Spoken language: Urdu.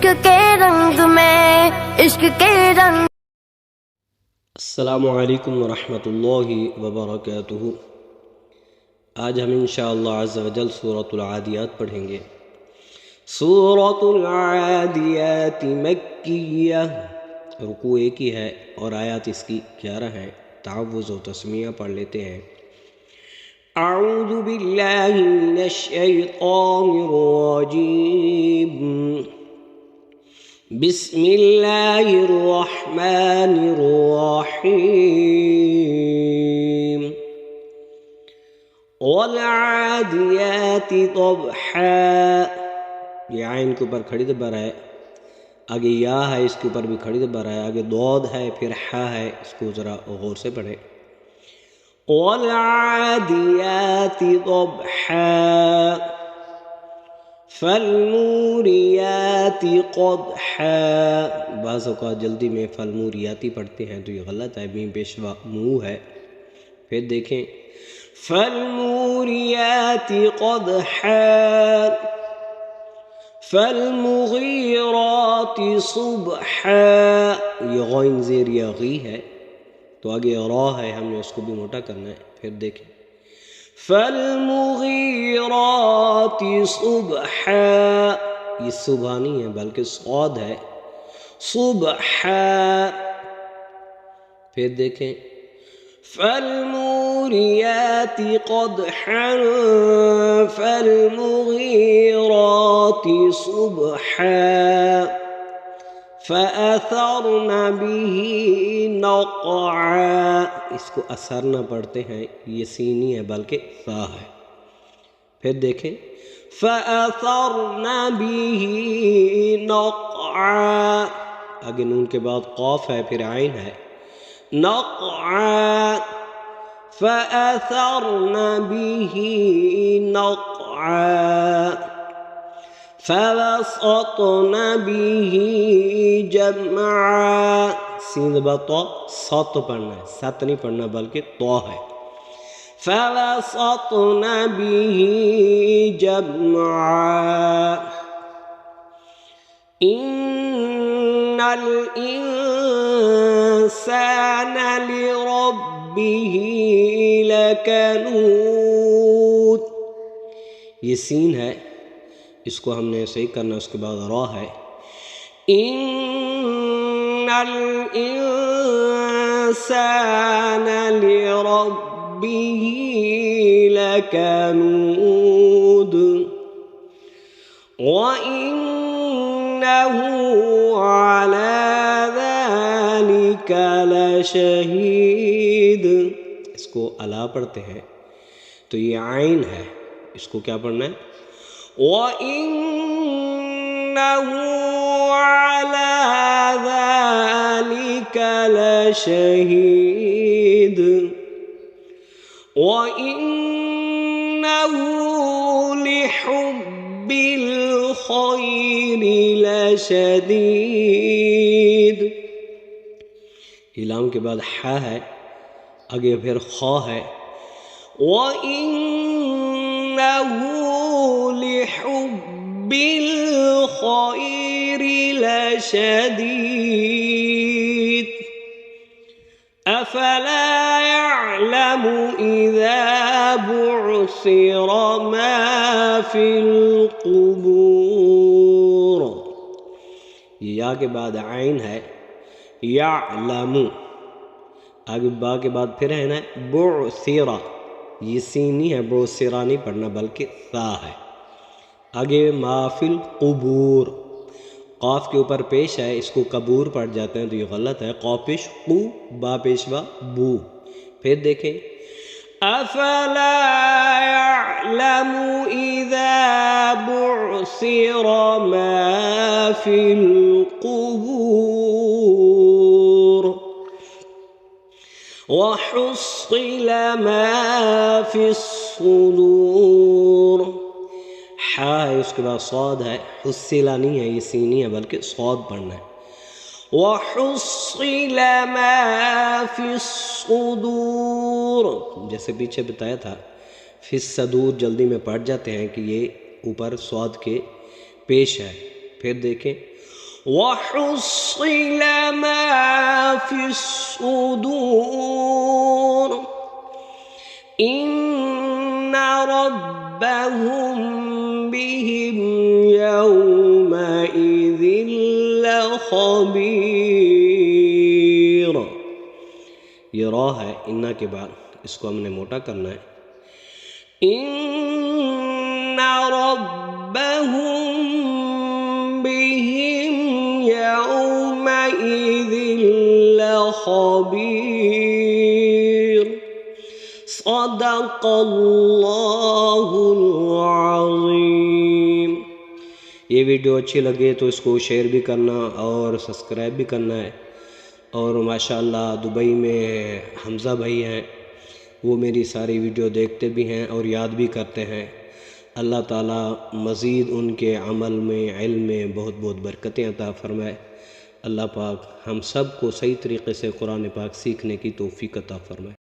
عشق کے رنگ میں، عشق کے رنگ۔ السلام علیکم ورحمۃ اللہ وبرکاتہ۔ آج ہم انشاءاللہ عز و جل سورۃ العادیات پڑھیں گے۔ سورۃ العادیات مکیہ، رکوع ایک ہی ہے اور آیات اس کی 11 ہیں۔ تعوذ و تسمیہ پڑھ لیتے ہیں۔ اعوذ باللہ من الشیطان الرجیم، بسم اللہ الرحمن الرحیم۔ والعادیات ضبحا، یہ عین کے اوپر کھڑی زبر ہے، آگے یا ہے اس کے اوپر بھی کھڑی زبر ہے، آگے ضاد ہے پھر حا ہے، اس کو ذرا غور سے پڑھیں۔ والعادیات ضبحا فالموریات قدحا، بعض اوقات جلدی میں فالموریاتی پڑھتے ہیں تو یہ غلط ہے، میم پیشوا منہ ہے۔ پھر دیکھیں فالموریات قدحا فالمغیرات صبحا، یہ غین زیر یا غی ہے تو آگے را ہے، ہم نے اس کو بھی موٹا کرنا ہے۔ پھر دیکھیں فالمغیرات صبحا، یہ صبح نہیں ہے بلکہ صاد ہے، صبحا۔ پھر دیکھیں فالموریات قدحا فالمغیرات صبحا فأثرن به نقعا، اس کو اثر نہ پڑھتے ہیں، یہ سینی ہے بلکہ ثا ہے۔ پھر دیکھیں فأثرن به نقعا، آگے نون کے بعد قاف ہے پھر عین ہے، نقعا فأثرن به نقعا فوسطن به جمعا، سین بطا سات پڑھنا ہے، ست نہیں پڑھنا بلکہ تو ہے۔ فوسطن به جمعا ان الانسان لربه لکنود، یہ سین ہے، اس کو ہم نے صحیح کرنا، اس کے بعد را ہے، ان الانسان لربه لکنود وانه على ذلك لشہید، اس کو الا پڑھتے ہیں تو یہ عین ہے، اس کو کیا پڑھنا ہے، وَإِنَّهُ عَلَى ذَلِكَ لَشَهِيدٌ وَإِنَّهُ لِحُبِّ الْخَيْرِ لَشَدِيدٌ، لام کے بعد حا ہے، آگے پھر خا ہے، وَإِنَّهُ لِحُبِّ الْخَيْرِ لَشَدِيدٌ أَفَلَا يَعْلَمُ إِذَا بُعْثِرَ مَا فِي الْقُبُورِ، یہ یا کے بعد عین ہے، یعلم، آگے با کے بعد پھر ہے نا بعثرہ، یہ سین نہیں ہے، بعثرہ نہیں پڑھنا بلکہ ثا ہے۔ آگے ما فی القبور، قاف کے اوپر پیش ہے، اس کو قبور پڑھ جاتے ہیں تو یہ غلط ہے، قاف پیش قو، با پیشوا بو۔ پھر دیکھیں افلا يعلم اذا بعثر ما فی القبور وحصل ما فی الصدور، حا ہے اس کے بعد صاد ہے، حصلہ نہیں ہے، یہ سینی ہے بلکہ صاد پڑھنا ہے، وحصل ما فی الصدور، جیسے پیچھے بتایا تھا فی الصدور جلدی میں پڑھ جاتے ہیں کہ یہ اوپر صاد کے پیش ہے۔ پھر دیکھیں وحصل ما في الصدور إن ربهم بهم يومئذ لخبیر. یہ را ہے انا کے بعد، اس کو ہم نے موٹا کرنا ہے. ان ربهم بهم يومئذ لخبیر. صدق اللہ العظیم. یہ ویڈیو اچھی لگے تو اس کو شیئر بھی کرنا اور سبسکرائب بھی کرنا ہے. اور ماشاءاللہ دبئی میں حمزہ بھائی ہیں، وہ میری ساری ویڈیو دیکھتے بھی ہیں اور یاد بھی کرتے ہیں. اللہ تعالیٰ مزید ان کے عمل میں، علم میں بہت بہت برکتیں عطا فرمائے. اللہ پاک ہم سب کو صحیح طریقے سے قرآن پاک سیکھنے کی توفیق عطا فرمائے.